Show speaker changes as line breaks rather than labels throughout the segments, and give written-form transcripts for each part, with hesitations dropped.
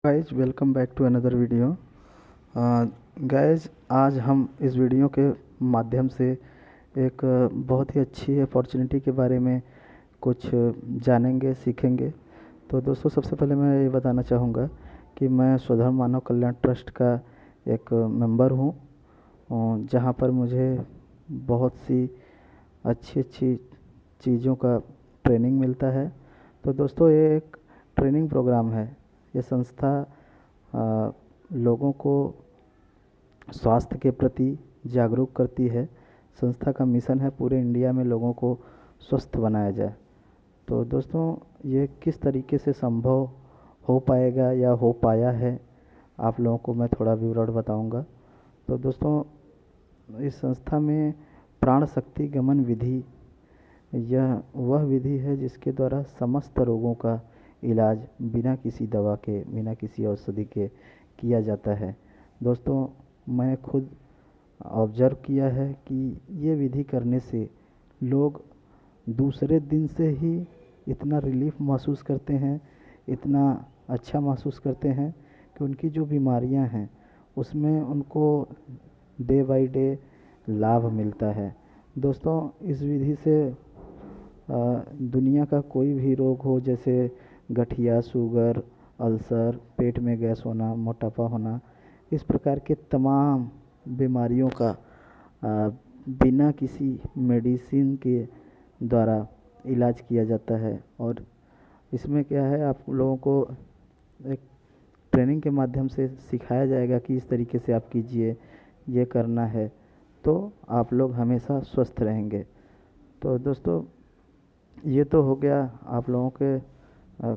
Guys welcome back to another video. Guys आज हम इस वीडियो के माध्यम से एक बहुत ही अच्छी अपॉर्चुनिटी के बारे में कुछ जानेंगे सीखेंगे। तो दोस्तों, सबसे पहले मैं ये बताना चाहूँगा कि मैं स्वधर्म मानव कल्याण ट्रस्ट का एक मेंबर हूँ, जहाँ पर मुझे बहुत सी अच्छी अच्छी चीज़ों का ट्रेनिंग मिलता है। तो दोस्तों, ये एक ट्रेनिंग प्रोग्राम है। ये संस्था लोगों को स्वास्थ्य के प्रति जागरूक करती है। संस्था का मिशन है पूरे इंडिया में लोगों को स्वस्थ बनाया जाए। तो दोस्तों, ये किस तरीके से संभव हो पाएगा या हो पाया है, आप लोगों को मैं थोड़ा विवरण बताऊंगा। तो दोस्तों, इस संस्था में प्राण शक्ति गमन विधि, यह वह विधि है जिसके द्वारा समस्त रोगों का इलाज बिना किसी दवा के, बिना किसी औषधि के किया जाता है। दोस्तों, मैं खुद ऑब्जर्व किया है कि ये विधि करने से लोग दूसरे दिन से ही इतना रिलीफ महसूस करते हैं, इतना अच्छा महसूस करते हैं कि उनकी जो बीमारियां हैं उसमें उनको डे बाय डे लाभ मिलता है। दोस्तों, इस विधि से दुनिया का कोई भी रोग हो, जैसे गठिया, शुगर, अल्सर, पेट में गैस होना, मोटापा होना, इस प्रकार के तमाम बीमारियों का बिना किसी मेडिसिन के द्वारा इलाज किया जाता है। और इसमें क्या है, आप लोगों को एक ट्रेनिंग के माध्यम से सिखाया जाएगा कि इस तरीके से आप कीजिए, ये करना है, तो आप लोग हमेशा स्वस्थ रहेंगे। तो दोस्तों, ये तो हो गया आप लोगों के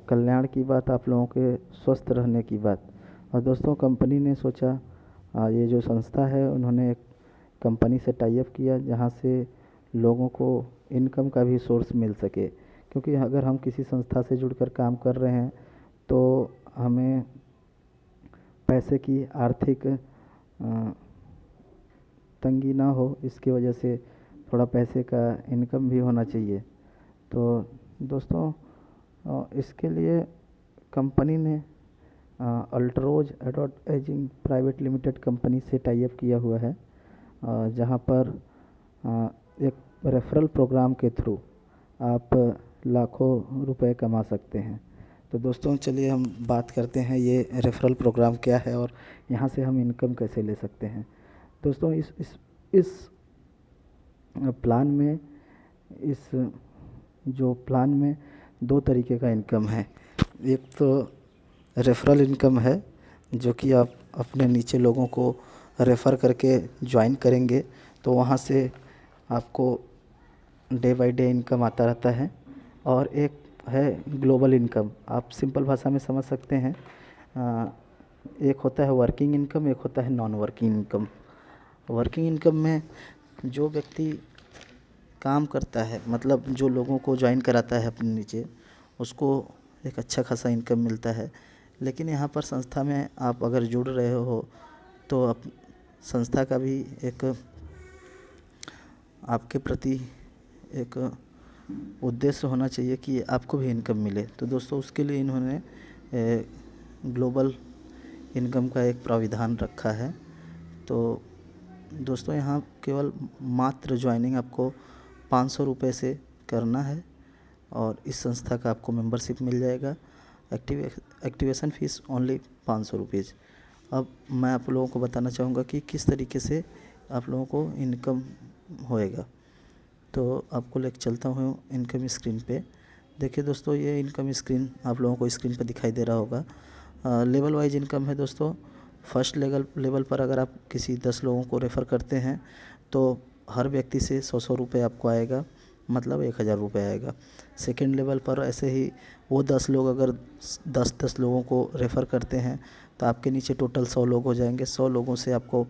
कल्याण की बात, आप लोगों के स्वस्थ रहने की बात। और दोस्तों, कंपनी ने सोचा, ये जो संस्था है उन्होंने एक कंपनी से टाई अप किया जहाँ से लोगों को इनकम का भी सोर्स मिल सके। क्योंकि अगर हम किसी संस्था से जुड़कर काम कर रहे हैं तो हमें पैसे की आर्थिक तंगी ना हो, इसकी वजह से थोड़ा पैसे का इनकम भी होना चाहिए। तो दोस्तों, इसके लिए कंपनी ने Altroz advertising private limited company से टाई अप किया हुआ है, जहां पर एक रेफरल प्रोग्राम के थ्रू आप लाखों रुपए कमा सकते हैं। तो दोस्तों, चलिए हम बात करते हैं ये रेफरल प्रोग्राम क्या है और यहाँ से हम इनकम कैसे ले सकते हैं। दोस्तों, इस प्लान में इस जो प्लान में दो तरीके का इनकम है। एक तो रेफरल इनकम है, जो कि आप अपने नीचे लोगों को रेफ़र करके ज्वाइन करेंगे तो वहाँ से आपको डे बाय डे इनकम आता रहता है। और एक है ग्लोबल इनकम, आप सिंपल भाषा में समझ सकते हैं। एक होता है वर्किंग इनकम, एक होता है non working income. Working income में जो व्यक्ति काम करता है, मतलब जो लोगों को ज्वाइन कराता है अपने नीचे, उसको एक अच्छा खासा इनकम मिलता है। लेकिन यहाँ पर संस्था में आप अगर जुड़ रहे हो तो संस्था का भी एक आपके प्रति एक उद्देश्य होना चाहिए कि आपको भी इनकम मिले। तो दोस्तों, उसके लिए इन्होंने ग्लोबल इनकम का एक प्राविधान रखा है। तो दोस्तों, यहाँ केवल मात्र ज्वाइनिंग आपको 500 रुपये से करना है और इस संस्था का आपको मेंबरशिप मिल जाएगा। Activation fees only 500 rupees. अब मैं आप लोगों को बताना चाहूँगा कि किस तरीके से आप लोगों को इनकम होएगा। तो आपको लेकर चलता हूँ इनकम स्क्रीन पे। देखिए दोस्तों, ये इनकम स्क्रीन आप लोगों को स्क्रीन पे दिखाई दे रहा होगा। लेवल वाइज इनकम है दोस्तों। फर्स्ट लेवल पर अगर आप किसी 10 लोगों को रेफ़र करते हैं तो हर व्यक्ति से 100 रुपये आपको आएगा, मतलब 1000 रुपये आएगा। सेकेंड लेवल पर ऐसे ही वो 10 लोग अगर 10 लोगों को रेफ़र करते हैं तो आपके नीचे टोटल 100 लोग हो जाएंगे। 100 लोगों से आपको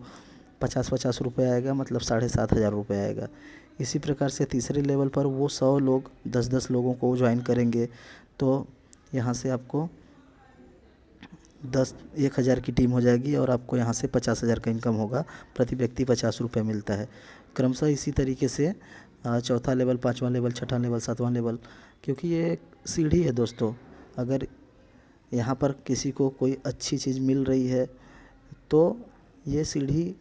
50-50 रुपये आएगा, मतलब 7500 रुपये आएगा। इसी प्रकार से तीसरे लेवल पर वो 100 लोग 10-10 लोगों को ज्वाइन करेंगे तो यहाँ से आपको 10,000 की टीम हो जाएगी और आपको यहाँ से 50,000 का इनकम होगा। प्रति व्यक्ति 50 रुपये मिलता है। क्रमशः इसी तरीके से चौथा लेवल, पाँचवा लेवल, छठा लेवल, सातवां लेवल, क्योंकि ये एक सीढ़ी है दोस्तों। अगर यहाँ पर किसी को कोई अच्छी चीज़ मिल रही है तो ये सीढ़ी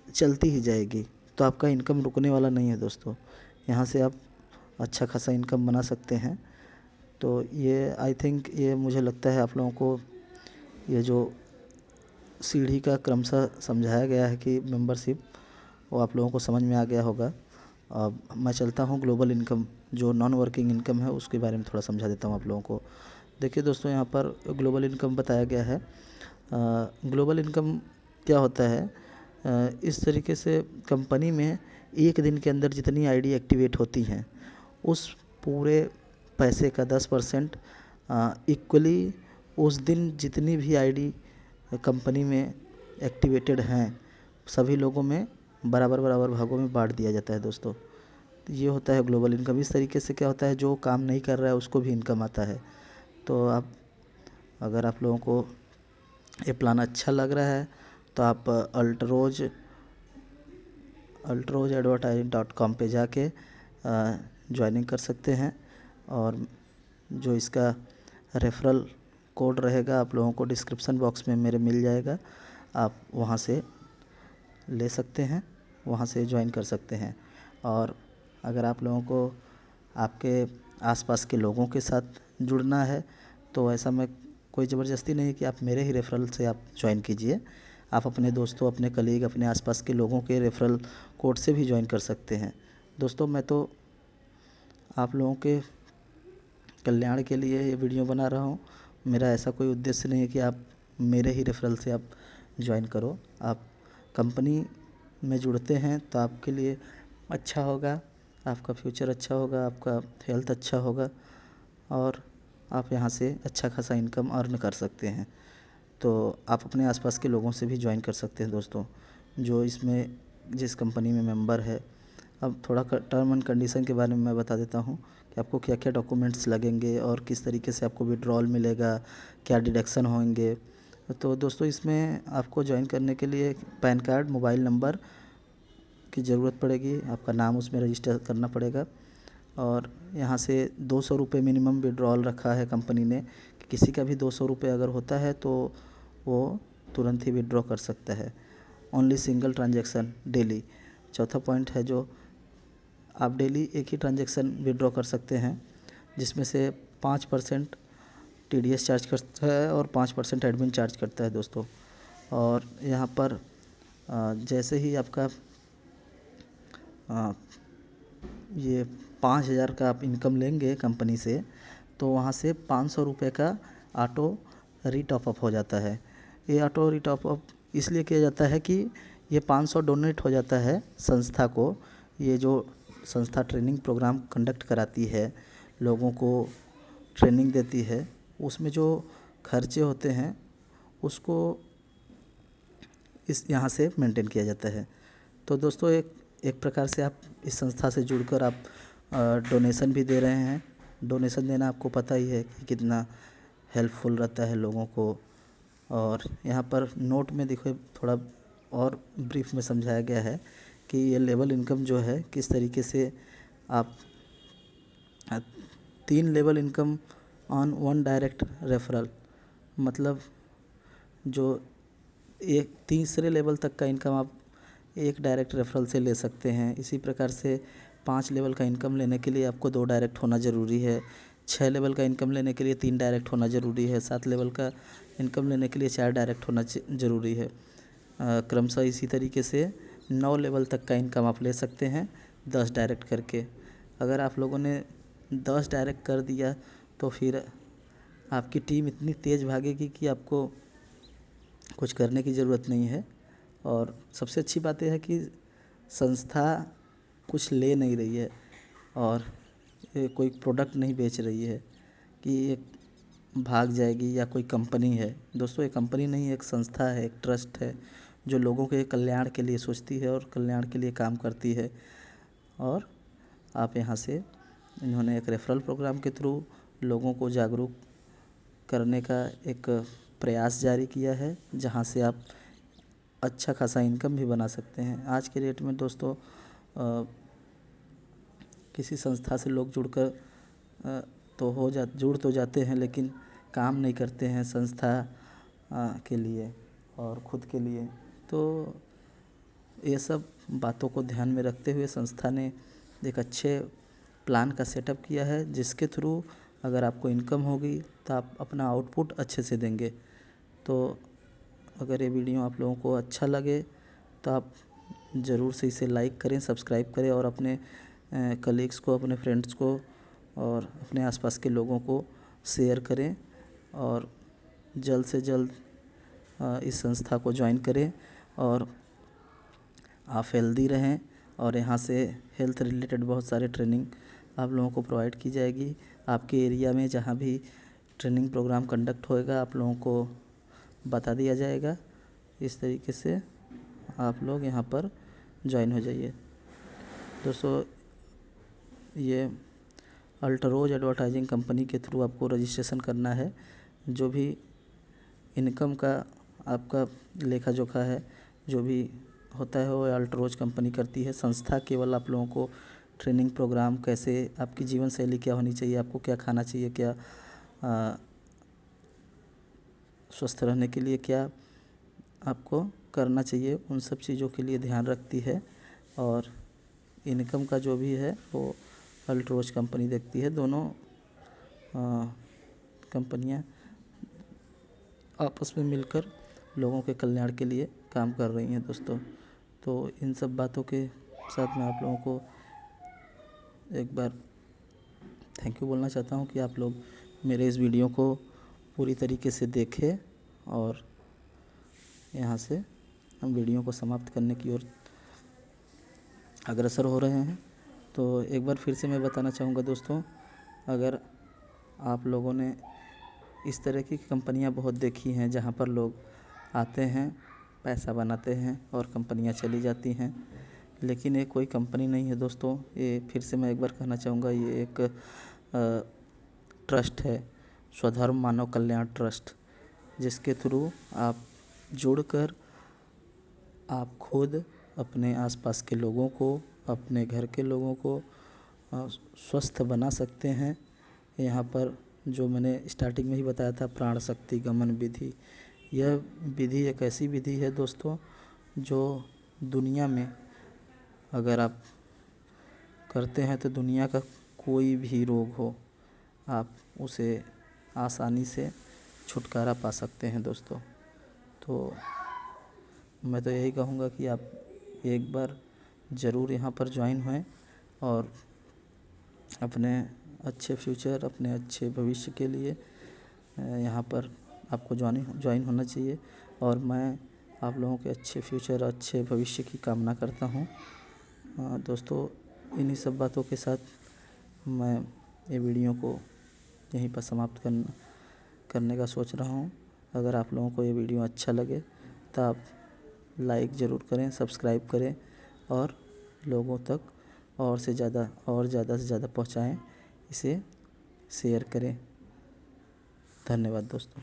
चलती ही जाएगी, तो आपका इनकम रुकने वाला नहीं है दोस्तों। यहाँ से आप अच्छा खासा इनकम बना सकते हैं। तो ये आई थिंक ये मुझे लगता है आप लोगों को ये जो सीढ़ी का क्रमशः समझाया गया है कि मेंबरशिप, वो आप लोगों को समझ में आ गया होगा। अब मैं चलता हूँ ग्लोबल इनकम, जो नॉन वर्किंग इनकम है उसके बारे में थोड़ा समझा देता हूँ आप लोगों को। देखिए दोस्तों, यहाँ पर ग्लोबल इनकम बताया गया है। ग्लोबल इनकम क्या होता है, इस तरीके से कंपनी में एक दिन के अंदर जितनी आईडी एक्टिवेट होती हैं उस पूरे पैसे का 10% इक्वली उस दिन जितनी भी आईडी कंपनी में एक्टिवेटेड हैं सभी लोगों में बराबर बराबर भागों में बांट दिया जाता है दोस्तों। ये होता है ग्लोबल इनकम। इस तरीके से क्या होता है, जो काम नहीं कर रहा है उसको भी इनकम आता है। तो आप अगर आप लोगों को ये प्लान अच्छा लग रहा है तो आप altroz.advertising.com पे जाके ज्वाइनिंग कर सकते हैं, और जो इसका रेफरल कोड रहेगा आप लोगों को डिस्क्रिप्शन बॉक्स में मेरे मिल जाएगा, आप वहाँ से ले सकते हैं, वहाँ से ज्वाइन कर सकते हैं। और अगर आप लोगों को आपके आसपास के लोगों के साथ जुड़ना है तो ऐसा मैं कोई ज़बरदस्ती नहीं कि आप मेरे ही रेफरल से आप ज्वाइन कीजिए। आप अपने दोस्तों, अपने कलीग, अपने आसपास के लोगों के रेफरल कोड से भी ज्वाइन कर सकते हैं। दोस्तों, मैं तो आप लोगों के कल्याण के लिए ये वीडियो बना रहा हूँ। मेरा ऐसा कोई उद्देश्य नहीं है कि आप मेरे ही रेफरल से आप ज्वाइन करो। आप कंपनी में जुड़ते हैं तो आपके लिए अच्छा होगा, आपका फ्यूचर अच्छा होगा, आपका हेल्थ अच्छा होगा, और आप यहाँ से अच्छा खासा इनकम अर्न कर सकते हैं। तो आप अपने आसपास के लोगों से भी ज्वाइन कर सकते हैं दोस्तों, जो इसमें जिस कंपनी में मेंबर है। अब थोड़ा टर्म एंड कंडीशन के बारे में मैं बता देता हूँ कि आपको क्या क्या डॉक्यूमेंट्स लगेंगे और किस तरीके से आपको विड्रॉल मिलेगा, क्या डिडक्शन होंगे। तो दोस्तों, इसमें आपको ज्वाइन करने के लिए पैन कार्ड, मोबाइल नंबर की ज़रूरत पड़ेगी, आपका नाम उसमें रजिस्टर करना पड़ेगा, और यहाँ से 200 रुपये मिनिमम विड्रॉल रखा है कंपनी ने कि किसी का भी 200 रुपये अगर होता है तो वो तुरंत ही विड्रॉ कर सकता है। Only single transaction daily. चौथा पॉइंट है जो आप डेली एक ही ट्रांजैक्शन विड्रॉ कर सकते हैं, जिसमें से 5% TDS चार्ज करता है और 5% एडमिन चार्ज करता है दोस्तों। और यहाँ पर जैसे ही आपका ये 5,000 का आप इनकम लेंगे कंपनी से, तो वहाँ से 500 रुपये का ऑटो रीटॉपअप हो जाता है। ये ऑटो रीटॉपअप इसलिए किया जाता है कि ये 500 डोनेट हो जाता है संस्था को। ये जो संस्था ट्रेनिंग प्रोग्राम कंडक्ट कराती है, लोगों को ट्रेनिंग देती है, उसमें जो खर्चे होते हैं उसको इस यहाँ से मेंटेन किया जाता है। तो दोस्तों, एक प्रकार से आप इस संस्था से जुड़कर आप डोनेशन भी दे रहे हैं। डोनेशन देना आपको पता ही है कि कितना हेल्पफुल रहता है लोगों को। और यहाँ पर नोट में देखो, थोड़ा और ब्रीफ में समझाया गया है कि ये लेवल इनकम जो है किस तरीके से आप 3 level income on 1 direct referral, मतलब जो एक तीसरे लेवल तक का इनकम आप एक डायरेक्ट रेफरल से ले सकते हैं। इसी प्रकार से 5 लेवल का इनकम लेने के लिए आपको 2 डायरेक्ट होना ज़रूरी है। 6 लेवल का इनकम लेने के लिए 3 डायरेक्ट होना ज़रूरी है। 7 लेवल का इनकम लेने के लिए 4 डायरेक्ट होना ज़रूरी है। क्रमशः इसी तरीके से 9 लेवल तक का इनकम आप ले सकते हैं 10 डायरेक्ट करके। अगर आप लोगों ने 10 डायरेक्ट कर दिया तो फिर आपकी टीम इतनी तेज़ भागेगी कि आपको कुछ करने की ज़रूरत नहीं है। और सबसे अच्छी बात यह है कि संस्था कुछ ले नहीं रही है और कोई प्रोडक्ट नहीं बेच रही है कि ये भाग जाएगी या कोई कंपनी है। दोस्तों, ये कंपनी नहीं, एक संस्था है, एक ट्रस्ट है जो लोगों के कल्याण के लिए सोचती है और कल्याण के लिए काम करती है। और आप यहाँ से, इन्होंने एक रेफरल प्रोग्राम के थ्रू लोगों को जागरूक करने का एक प्रयास जारी किया है, जहाँ से आप अच्छा खासा इनकम भी बना सकते हैं। आज के डेट में दोस्तों, किसी संस्था से लोग जुड़ तो जाते हैं, लेकिन काम नहीं करते हैं संस्था के लिए और खुद के लिए। तो ये सब बातों को ध्यान में रखते हुए संस्था ने एक अच्छे प्लान का सेटअप किया है, जिसके थ्रू अगर आपको इनकम होगी तो आप अपना आउटपुट अच्छे से देंगे। तो अगर ये वीडियो आप लोगों को अच्छा लगे तो आप ज़रूर से इसे लाइक करें, सब्सक्राइब करें और अपने कलीग्स को, अपने फ्रेंड्स को और अपने आसपास के लोगों को शेयर करें और जल्द से जल्द इस संस्था को ज्वाइन करें और आप हेल्दी रहें। और यहाँ से हेल्थ रिलेटेड बहुत सारे ट्रेनिंग आप लोगों को प्रोवाइड की जाएगी। आपके एरिया में जहाँ भी ट्रेनिंग प्रोग्राम कंडक्ट होएगा आप लोगों को बता दिया जाएगा। इस तरीके से आप लोग यहाँ पर ज्वाइन हो जाइए। दोस्तों, ये अल्ट्रोज एडवर्टाइजिंग कंपनी के थ्रू आपको रजिस्ट्रेशन करना है। जो भी इनकम का आपका लेखा जोखा है, जो भी होता है वो अल्ट्रोज कंपनी करती है। संस्था केवल आप लोगों को ट्रेनिंग प्रोग्राम, कैसे आपकी जीवन शैली क्या होनी चाहिए, आपको क्या खाना चाहिए, क्या स्वस्थ रहने के लिए क्या आपको करना चाहिए, उन सब चीज़ों के लिए ध्यान रखती है। और इनकम का जो भी है वो अल्ट्रोज कंपनी देखती है। दोनों कंपनियां आपस में मिलकर लोगों के कल्याण के लिए काम कर रही हैं दोस्तों। तो इन सब बातों के साथ मैं आप लोगों को एक बार थैंक यू बोलना चाहता हूं कि आप लोग मेरे इस वीडियो को पूरी तरीके से देखें और यहाँ से हम वीडियो को समाप्त करने की ओर अग्रसर हो रहे हैं। तो एक बार फिर से मैं बताना चाहूँगा दोस्तों, अगर आप लोगों ने इस तरह की कंपनियां बहुत देखी हैं जहां पर लोग आते हैं, पैसा बनाते हैं और कंपनियां चली जाती हैं, लेकिन ये कोई कंपनी नहीं है दोस्तों। ये फिर से मैं एक बार कहना चाहूँगा, ये एक ट्रस्ट है, स्वधर्म मानव कल्याण ट्रस्ट, जिसके थ्रू आप जुड़कर आप खुद अपने आसपास के लोगों को, अपने घर के लोगों को स्वस्थ बना सकते हैं। यहाँ पर जो मैंने स्टार्टिंग में ही बताया था, प्राण शक्ति गमन विधि, यह विधि एक ऐसी विधि है दोस्तों जो दुनिया में अगर आप करते हैं तो दुनिया का कोई भी रोग हो आप उसे आसानी से छुटकारा पा सकते हैं दोस्तों। तो मैं तो यही कहूँगा कि आप एक बार ज़रूर यहाँ पर ज्वाइन होएं और अपने अच्छे फ्यूचर, अपने अच्छे भविष्य के लिए यहाँ पर आपको ज्वाइन होना चाहिए। और मैं आप लोगों के अच्छे फ्यूचर, अच्छे भविष्य की कामना करता हूँ। दोस्तों, इन्हीं सब बातों के साथ मैं ये वीडियो को यहीं पर समाप्त करने का सोच रहा हूँ। अगर आप लोगों को ये वीडियो अच्छा लगे तो आप लाइक ज़रूर करें, सब्सक्राइब करें और लोगों तक और ज़्यादा से ज़्यादा पहुँचाएँ, इसे शेयर करें। धन्यवाद दोस्तों।